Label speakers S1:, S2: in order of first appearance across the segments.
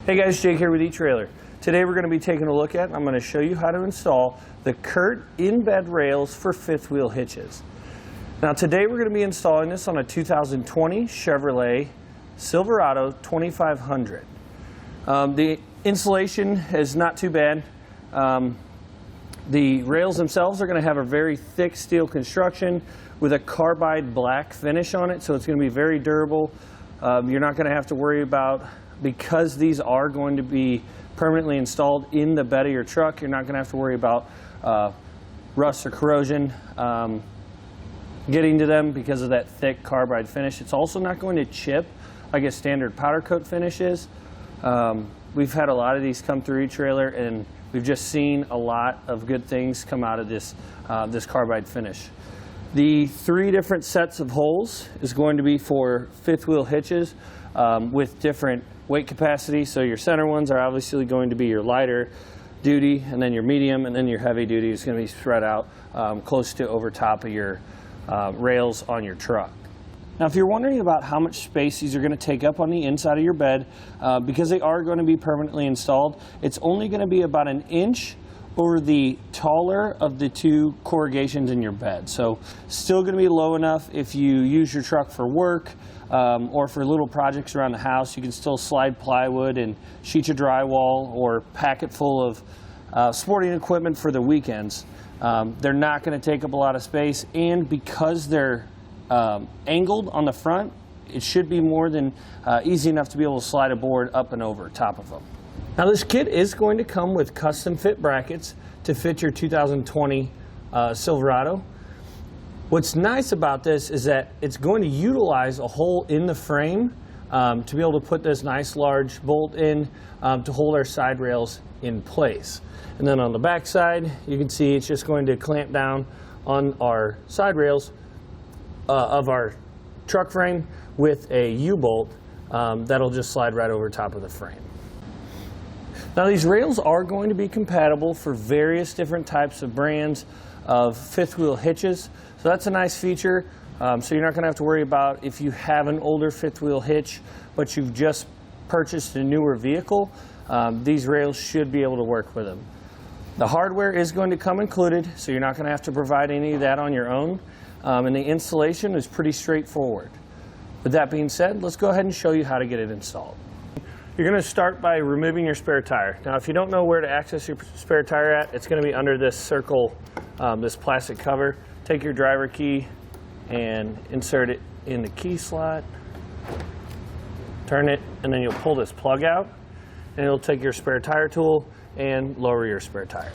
S1: Hey guys, Jake here with etrailer. Today we're going to be taking a look at, I'm going to show you how to install the CURT In Bed Rails for fifth wheel hitches. Now today we're going to be installing this on a 2020 Chevrolet Silverado 2500. The installation is not too bad. The rails themselves are going to have a very thick steel construction with a carbide black finish on it, so it's going to be very durable. You're not going to have to worry about, because these are going to be permanently installed in the bed of your truck, you're not going to have to worry about rust or corrosion getting to them because of that thick carbide finish. It's also not going to chip like a standard powder coat finish is. We've had a lot of these come through etrailer, and we've just seen a lot of good things come out of this, this carbide finish. The three different sets of holes is going to be for fifth wheel hitches with different weight capacity. So your center ones are obviously going to be your lighter duty, and then your medium, and then your heavy duty is going to be spread out close to over top of your rails on your truck. Now, if you're wondering about how much space these are going to take up on the inside of your bed, because they are going to be permanently installed, it's only going to be about an inch over the taller of the two corrugations in your bed. So still going to be low enough if you use your truck for work or for little projects around the house. You can still slide plywood and sheets of drywall or pack it full of sporting equipment for the weekends. They're not going to take up a lot of space, and because they're angled on the front, it should be more than easy enough to be able to slide a board up and over top of them. Now this kit is going to come with custom fit brackets to fit your 2020 Silverado. What's nice about this is that it's going to utilize a hole in the frame to be able to put this nice large bolt in to hold our side rails in place. And then on the back side, you can see it's just going to clamp down on our side rails of our truck frame with a U-bolt that'll just slide right over top of the frame. Now these rails are going to be compatible for various different types of brands of fifth wheel hitches. So that's a nice feature. So you're not going to have to worry about if you have an older fifth wheel hitch but you've just purchased a newer vehicle, these rails should be able to work with them. The hardware is going to come included, so you're not going to have to provide any of that on your own. And the installation is pretty straightforward. With that being said, let's go ahead and show you how to get it installed. You're going to start by removing your spare tire. Now if you don't know where to access your spare tire at, it's going to be under this circle, this plastic cover. Take your driver key and insert it in the key slot. Turn it, and then you'll pull this plug out, and it'll take your spare tire tool and lower your spare tire.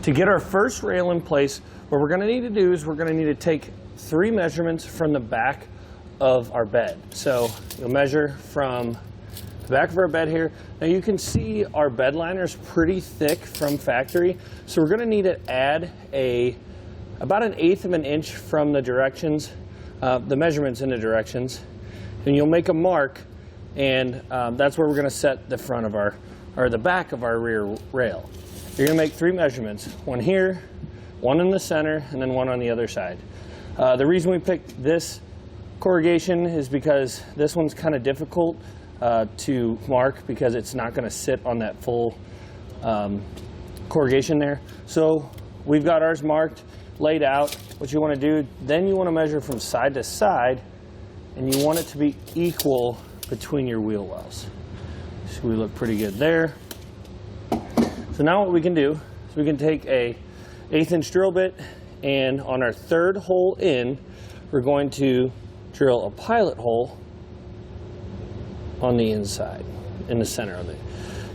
S1: To get our first rail in place, what we're going to need to do is we're going to need to take 3 measurements from the back of our bed. So you'll measure from the back of our bed here. Now you can see our bed liner is pretty thick from factory, so we're going to need to add about 1/8 of an inch from the directions, the measurements in the directions. And you'll make a mark, and that's where we're going to set the front of our, or the back of our rear rail. You're going to make 3 measurements, one here, one in the center, and then one on the other side. The reason we picked this corrugation is because this one's kind of difficult to mark because it's not going to sit on that full corrugation there. So we've got ours marked, laid out. What you want to do, then you want to measure from side to side, and you want it to be equal between your wheel wells. So we look pretty good there. So now what we can do is we can take a 1/8 inch drill bit, and on our 3rd hole in, we're going to drill a pilot hole on the inside, in the center of it.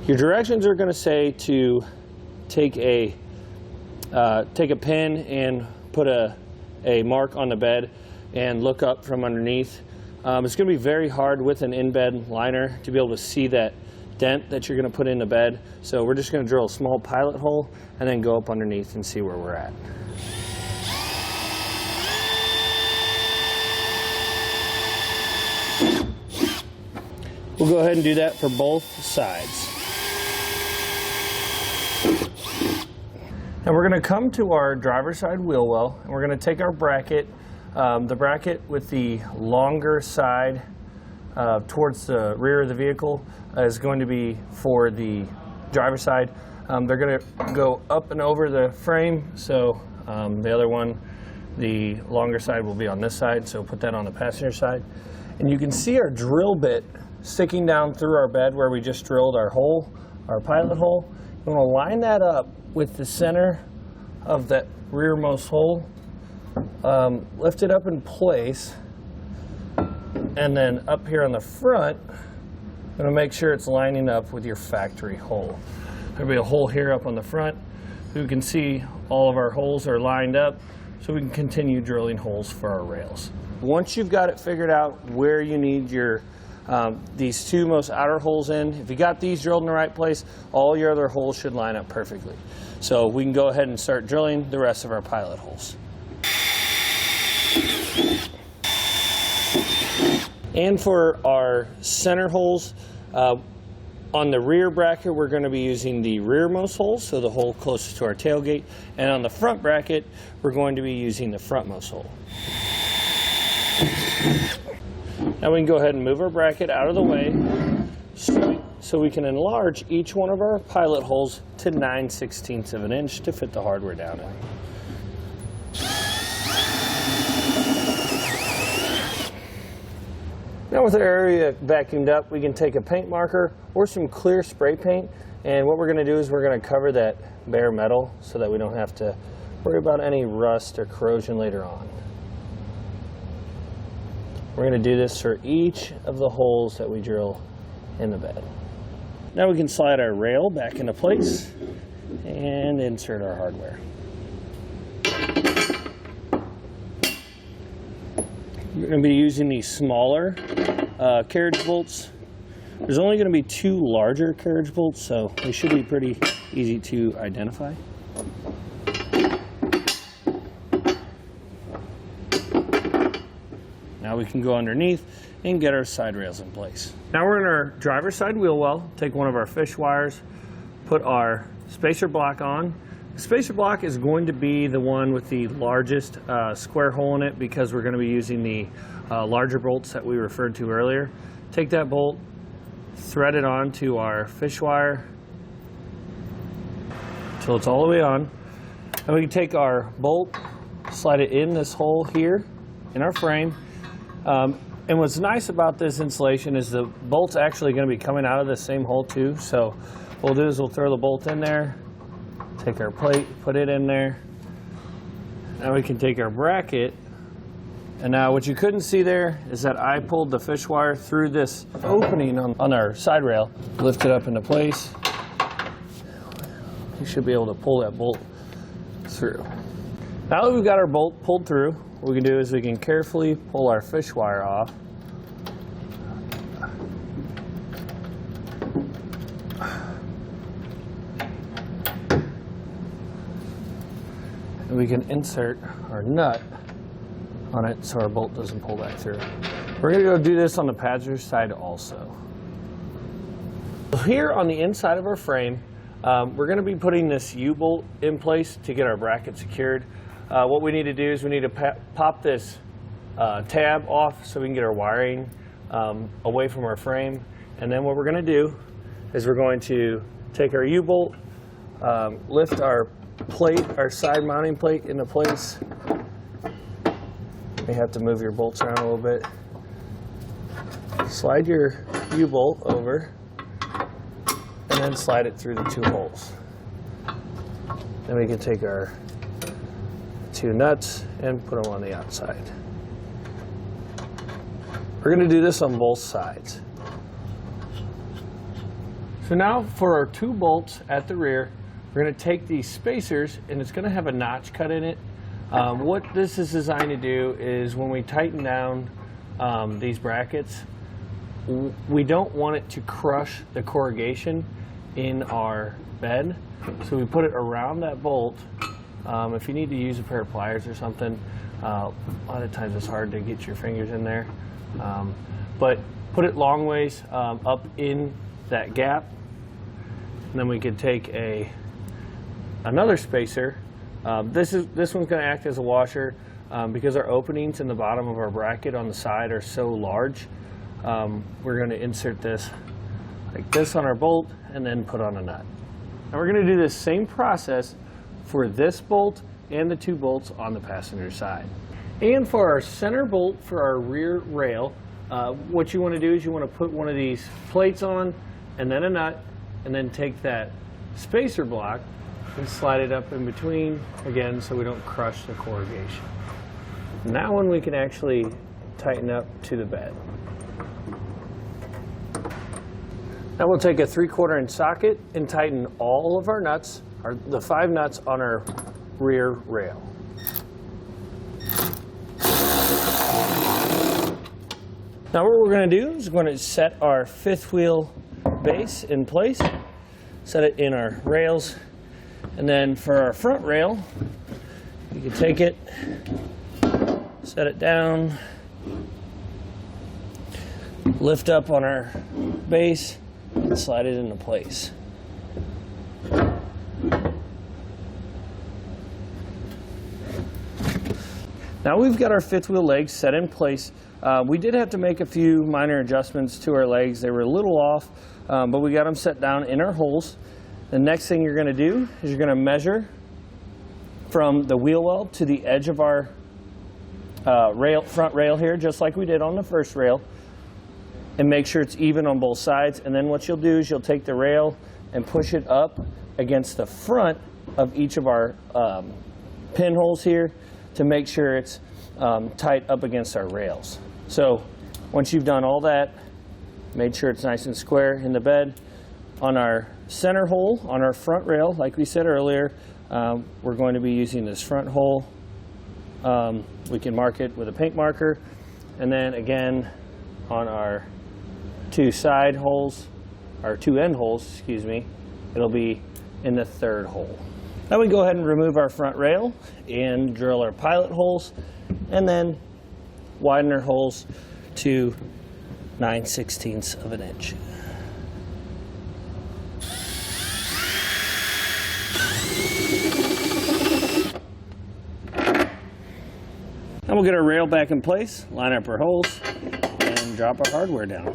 S1: Your directions are going to say to take a pin and put a mark on the bed and look up from underneath. It's going to be very hard with an in-bed liner to be able to see that dent that you're going to put in the bed. So we're just going to drill a small pilot hole and then go up underneath and see where we're at. We'll go ahead and do that for both sides. Now we're going to come to our driver's side wheel well, and we're going to take our bracket The bracket with the longer side towards the rear of the vehicle is going to be for the driver's side. They're going to go up and over the frame, so the other one, the longer side, will be on this side, so put that on the passenger side. And you can see our drill bit sticking down through our bed where we just drilled our hole, our pilot hole. You want to line that up with the center of that rearmost hole, lift it up in place, and then up here on the front, I'm going to make sure it's lining up with your factory hole. There'll be a hole here up on the front. You can see all of our holes are lined up, so we can continue drilling holes for our rails. Once you've got it figured out where you need your these two most outer holes in, if you got these drilled in the right place, all your other holes should line up perfectly. So we can go ahead and start drilling the rest of our pilot holes. And for our center holes, on the rear bracket, we're going to be using the rearmost hole, so the hole closest to our tailgate. And on the front bracket, we're going to be using the frontmost hole. Now we can go ahead and move our bracket out of the way so we can enlarge each one of our pilot holes to 9/16 of an inch to fit the hardware down in. Now with our area vacuumed up, we can take a paint marker or some clear spray paint, and what we're going to do is we're going to cover that bare metal so that we don't have to worry about any rust or corrosion later on. We're going to do this for each of the holes that we drill in the bed. Now we can slide our rail back into place and insert our hardware. We're going to be using these smaller carriage bolts. There's only going to be 2 larger carriage bolts, so they should be pretty easy to identify. Now we can go underneath and get our side rails in place. Now we're in our driver's side wheel well. Take one of our fish wires, put our spacer block on. The spacer block is going to be the one with the largest square hole in it because we're going to be using the larger bolts that we referred to earlier. Take that bolt, thread it onto our fish wire until it's all the way on. And we can take our bolt, slide it in this hole here in our frame. And what's nice about this installation is the bolt's actually going to be coming out of the same hole too. So what we'll do is we'll throw the bolt in there, take our plate, put it in there. Now we can take our bracket, and now what you couldn't see there is that I pulled the fish wire through this opening on our side rail, lift it up into place. You should be able to pull that bolt through. Now that we've got our bolt pulled through, what we can do is we can carefully pull our fish wire off. And we can insert our nut on it so our bolt doesn't pull back through. We're going to go do this on the passenger side also. Here on the inside of our frame, we're going to be putting this U-bolt in place to get our bracket secured. What we need to do is we need to pop this tab off so we can get our wiring away from our frame. And then what we're going to do is we're going to take our U-bolt, lift our plate, our side mounting plate into place. You have to move your bolts around a little bit. Slide your U-bolt over and then slide it through the 2 holes. Then we can take our 2 nuts and put them on the outside. We're going to do this on both sides. So now for our 2 bolts at the rear, we're going to take these spacers, and it's going to have a notch cut in it. What this is designed to do is when we tighten down these brackets, we don't want it to crush the corrugation in our bed. So we put it around that bolt. If you need to use a pair of pliers or something, a lot of times it's hard to get your fingers in there. But put it long ways up in that gap. And then we could take another spacer. This one's going to act as a washer. because our openings in the bottom of our bracket on the side are so large, we're going to insert this like this on our bolt and then put on a nut. Now we're going to do this same process for this bolt and the 2 bolts on the passenger side. And for our center bolt for our rear rail, what you want to do is you want to put one of these plates on and then a nut, and then take that spacer block and slide it up in between again so we don't crush the corrugation. And that one we can actually tighten up to the bed. Now we'll take a 3/4 inch socket and tighten all of our nuts, the 5 nuts on our rear rail. Now what we're going to do is we're going to set our 5th wheel base in place, set it in our rails, and then for our front rail, you can take it, set it down, lift up on our base, and slide it into place. Now we've got our 5th wheel legs set in place. We did have to make a few minor adjustments to our legs. They were a little off, but we got them set down in our holes. The next thing you're going to do is you're going to measure from the wheel well to the edge of our front rail here, just like we did on the first rail, and make sure it's even on both sides. And then what you'll do is you'll take the rail and push it up against the front of each of our pinholes here to make sure it's tight up against our rails. So once you've done all that, made sure it's nice and square in the bed, on our center hole on our front rail, like we said earlier, we're going to be using this front hole. We can mark it with a paint marker, and then again on our 2 side holes, or 2 end holes, excuse me, it'll be in the 3rd hole. Now we go ahead and remove our front rail and drill our pilot holes, and then widen our holes to 9/16 of an inch. Now we'll get our rail back in place, line up our holes, and drop our hardware down.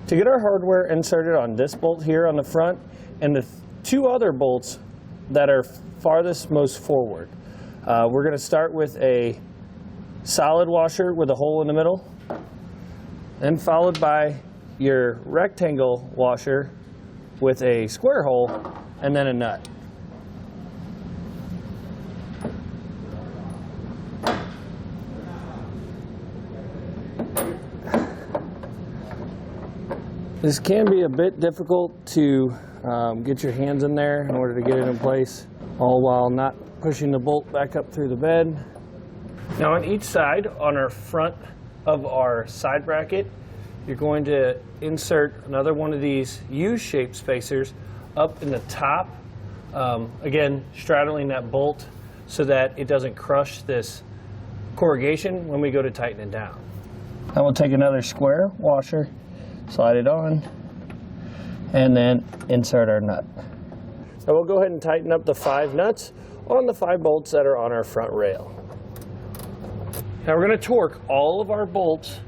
S1: To get our hardware inserted on this bolt here on the front and the 2 other bolts that are farthest most forward, we're going to start with a solid washer with a hole in the middle, then followed by your rectangle washer with a square hole, and then a nut. This can be a bit difficult to get your hands in there in order to get it in place, all while not pushing the bolt back up through the bed. Now on each side, on our front of our side bracket, you're going to insert another one of these U-shaped spacers up in the top, again straddling that bolt so that it doesn't crush this corrugation when we go to tighten it down. Now we'll take another square washer, slide it on, and then insert our nut. Now we'll go ahead and tighten up the 5 nuts on the 5 bolts that are on our front rail. Now we're going to torque all of our bolts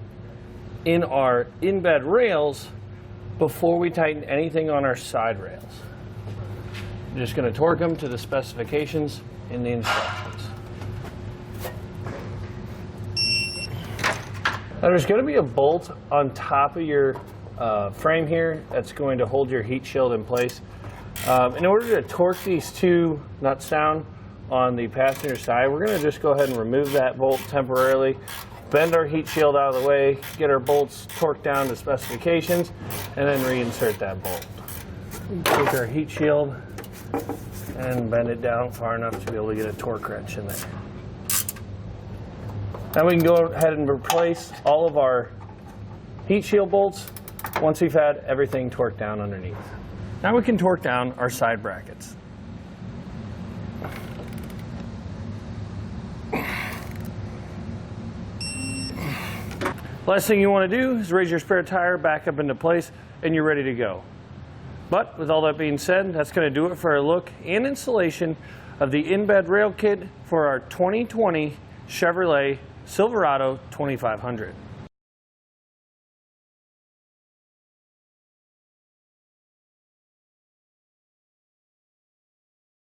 S1: in our in-bed rails before we tighten anything on our side rails. I'm just going to torque them to the specifications in the instructions. Now there's going to be a bolt on top of your frame here that's going to hold your heat shield in place. In order to torque these 2 nuts down on the passenger side, we're going to just go ahead and remove that bolt temporarily, bend our heat shield out of the way, get our bolts torqued down to specifications, and then reinsert that bolt. Take our heat shield and bend it down far enough to be able to get a torque wrench in there. Now we can go ahead and replace all of our heat shield bolts once we've had everything torqued down underneath. Now we can torque down our side brackets. Last thing you want to do is raise your spare tire back up into place and you're ready to go. But with all that being said, that's going to do it for our look and installation of the in-bed rail kit for our 2020 Chevrolet Silverado 2500.